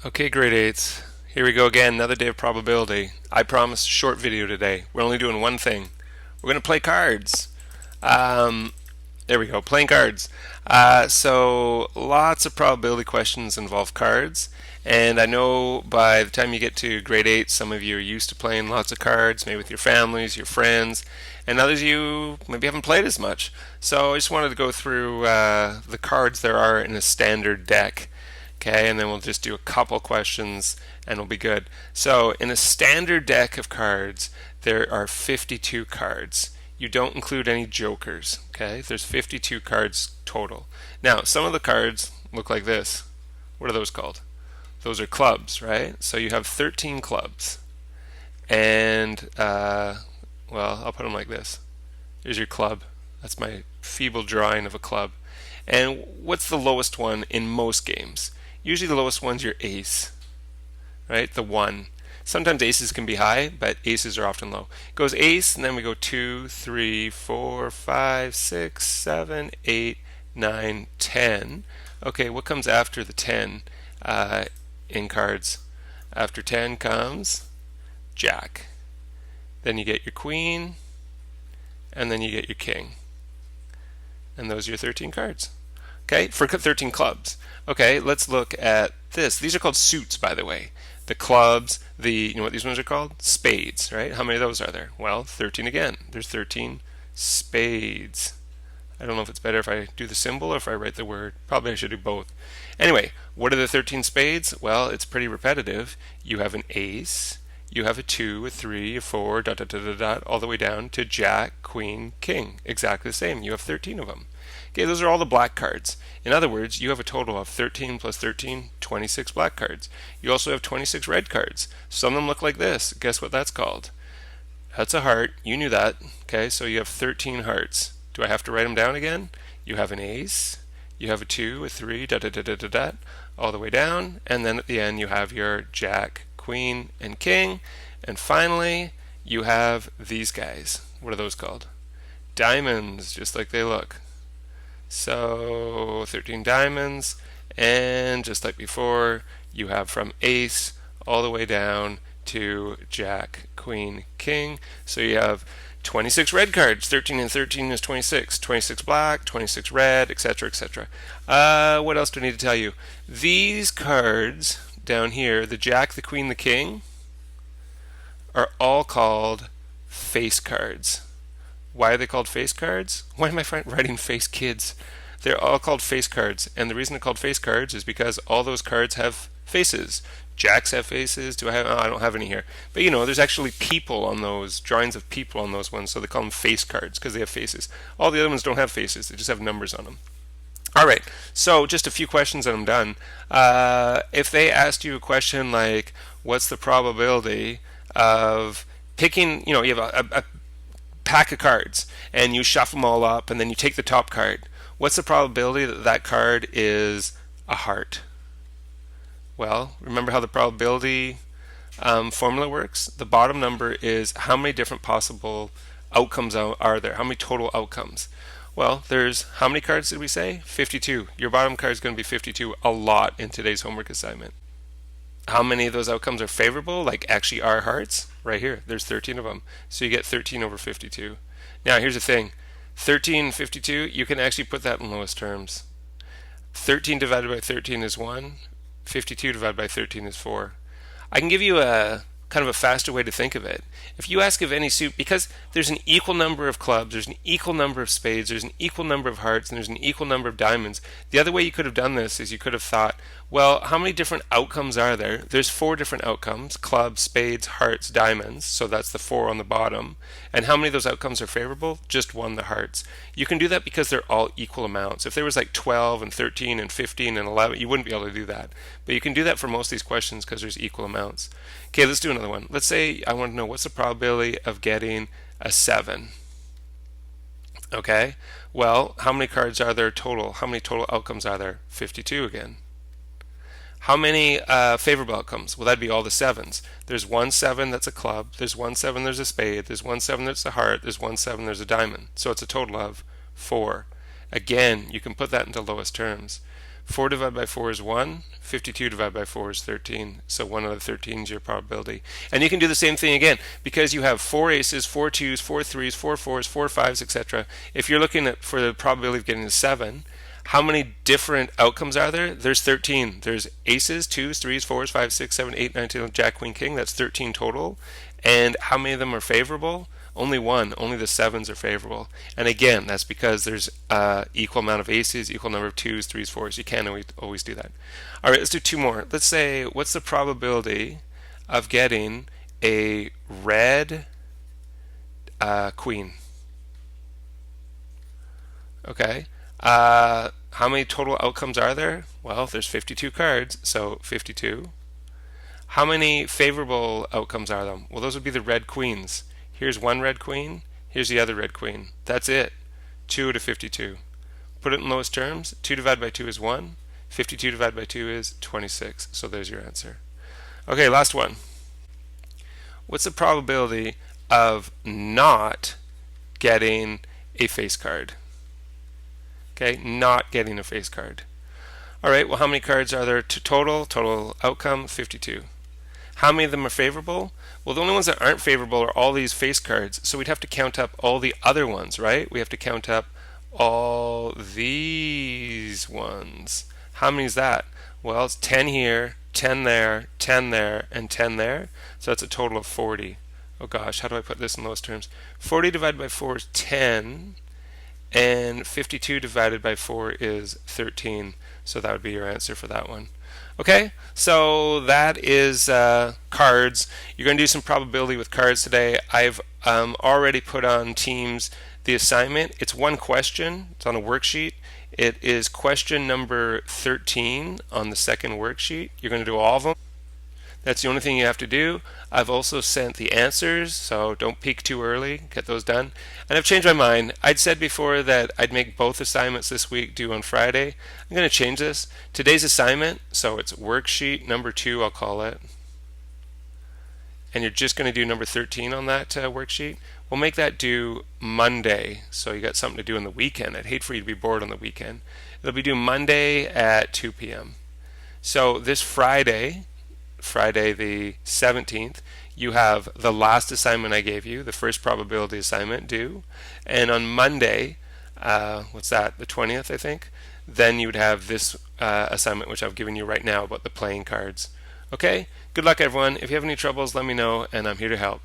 Okay, grade 8s. Here we go again, another day of probability. I promise short video today. We're only doing one thing. We're going to play cards. Um, there we go, playing cards. So lots of probability questions involve cards. And I know by the time you get to grade 8, some of you are used to playing lots of cards, maybe with your families, your friends, and others of you maybe haven't played as much. So I just wanted to go through the cards there are in a standard deck. Okay, and then we'll just do a couple questions and we'll be good. So, in a standard deck of cards, there are 52 cards. You don't include any jokers. Okay, there's 52 cards total. Now, some of the cards look like this. What are those called? Those are clubs, right? So, you have 13 clubs. And, well, I'll put them like this. Here's your club. That's my feeble drawing of a club. And what's the lowest one in most games? Usually the lowest one's your ace, right? The 1. Sometimes aces can be high, but aces are often low. It goes ace, and then we go 2, 3, 4, 5, 6, 7, 8, 9, 10. Okay, what comes after the 10 in cards? After 10 comes jack. Then you get your queen, and then you get your king. And those are your 13 cards. Okay, for 13 clubs. Okay, let's look at this. These are called suits, by the way. The clubs, you know what these ones are called? Spades, right? How many of those are there? Well, 13 again. There's 13 spades. I don't know if it's better if I do the symbol or if I write the word. Probably I should do both. Anyway, what are the 13 spades? Well, it's pretty repetitive. You have an ace, you have a 2, a 3, a 4, dot, dot, dot, dot, dot, all the way down to jack, queen, king. Exactly the same. You have 13 of them. Okay, those are all the black cards. In other words, you have a total of 13 plus 13, 26 black cards. You also have 26 red cards. Some of them look like this. Guess what that's called? That's a heart. You knew that. Okay, so you have 13 hearts. Do I have to write them down again? You have an ace, you have a 2, a 3, dot, dot, dot, dot, dot, dot, all the way down, and then at the end you have your jack, queen, and king, and finally you have these guys. What are those called? Diamonds, just like they look. So 13 diamonds, and just like before, you have from ace all the way down to jack, queen, king. So you have 26 red cards. 13 and 13 is 26. 26 black, 26 red, etc., etc. What else do I need to tell you? These cards down here, the jack, the queen, the king, are all called face cards. Why are they called face cards? Why am I writing face kids? They're all called face cards, and the reason they're called face cards is because all those cards have faces. Jacks have faces. Do I have? Oh, I don't have any here. But you know, there's actually people on those drawings of people on those ones, so they call them face cards because they have faces. All the other ones don't have faces; they just have numbers on them. All right, so just a few questions and I'm done. If they asked you a question like, "What's the probability of picking?" You know, you have a pack of cards and you shuffle them all up and then you take the top card. What's the probability that that card is a heart? Well, remember how the probability formula works? The bottom number is how many different possible outcomes are there? How many total outcomes? Well, there's how many cards did we say? 52. Your bottom card is going to be 52, a lot in today's homework assignment. How many of those outcomes are favorable, like actually are hearts? Right here, there's 13 of them. So you get 13 over 52. Now here's the thing, 13 and 52, you can actually put that in lowest terms. 13 divided by 13 is 1, 52 divided by 13 is 4. I can give you a kind of a faster way to think of it. If you ask of any suit, because there's an equal number of clubs, there's an equal number of spades, there's an equal number of hearts, and there's an equal number of diamonds, the other way you could have done this is you could have thought, well, how many different outcomes are there? There's 4 different outcomes: clubs, spades, hearts, diamonds, so that's the 4 on the bottom. And how many of those outcomes are favorable? Just 1, the hearts. You can do that because they're all equal amounts. If there was like 12 and 13 and 15 and 11, you wouldn't be able to do that. But you can do that for most of these questions because there's equal amounts. Okay, let's do another one. Let's say I want to know what's the probability of getting a 7. Okay, well, how many cards are there total? How many total outcomes are there? 52 again. How many favorable outcomes? Well, that'd be all the 7s. There's 1 7 that's a club, there's 1 7 there's a spade, there's 1 7 that's a heart, there's 1 7 there's a diamond. So it's a total of 4. Again, you can put that into lowest terms. 4 divided by 4 is 1. 52 divided by 4 is 13. So 1 out of 13 is your probability. And you can do the same thing again because you have 4 aces, 4 twos, 4 threes, 4 fours, 4 fives, etc. If you're looking at for the probability of getting a 7, how many different outcomes are there? There's 13. There's aces, twos, threes, fours, fives, six, seven, eight, nine, 10, jack, queen, king. That's 13 total. And how many of them are favorable? Only one. Only the sevens are favorable. And again, that's because there's equal amount of aces, equal number of twos, threes, fours. You can't always do that. All right, let's do two more. Let's say, what's the probability of getting a red queen? Okay. How many total outcomes are there? Well, there's 52 cards, so 52. How many favorable outcomes are there? Well, those would be the red queens. Here's one red queen, here's the other red queen. That's it. 2 out of 52. Put it in lowest terms. 2 divided by 2 is 1. 52 divided by 2 is 26. So there's your answer. Okay, last one. What's the probability of not getting a face card? Okay, not getting a face card. All right, well, how many cards are there total? Total outcome, 52. How many of them are favorable? Well, the only ones that aren't favorable are all these face cards, so we'd have to count up all the other ones, right? We have to count up all these ones. How many is that? Well, it's 10 here, 10 there, 10 there, and 10 there. So that's a total of 40. Oh gosh, how do I put this in lowest terms? 40 divided by 4 is 10, and 52 divided by 4 is 13. So that would be your answer for that one. Okay, so that is cards. You're going to do some probability with cards today. I've already put on Teams the assignment. It's one question. It's on a worksheet. It is question number 13 on the second worksheet. You're going to do all of them. That's the only thing you have to do. I've also sent the answers, so don't peek too early. Get those done. And I've changed my mind. I'd said before that I'd make both assignments this week due on Friday. I'm going to change this. Today's assignment, so it's worksheet number 2, I'll call it. And you're just going to do number 13 on that worksheet. We'll make that due Monday, so you got something to do on the weekend. I'd hate for you to be bored on the weekend. It'll be due Monday at 2 p.m. So this Friday the 17th, you have the last assignment I gave you, the first probability assignment due. And on Monday, what's that, the 20th, I think, then you would have this assignment, which I've given you right now about the playing cards. Okay, good luck everyone. If you have any troubles, let me know, and I'm here to help.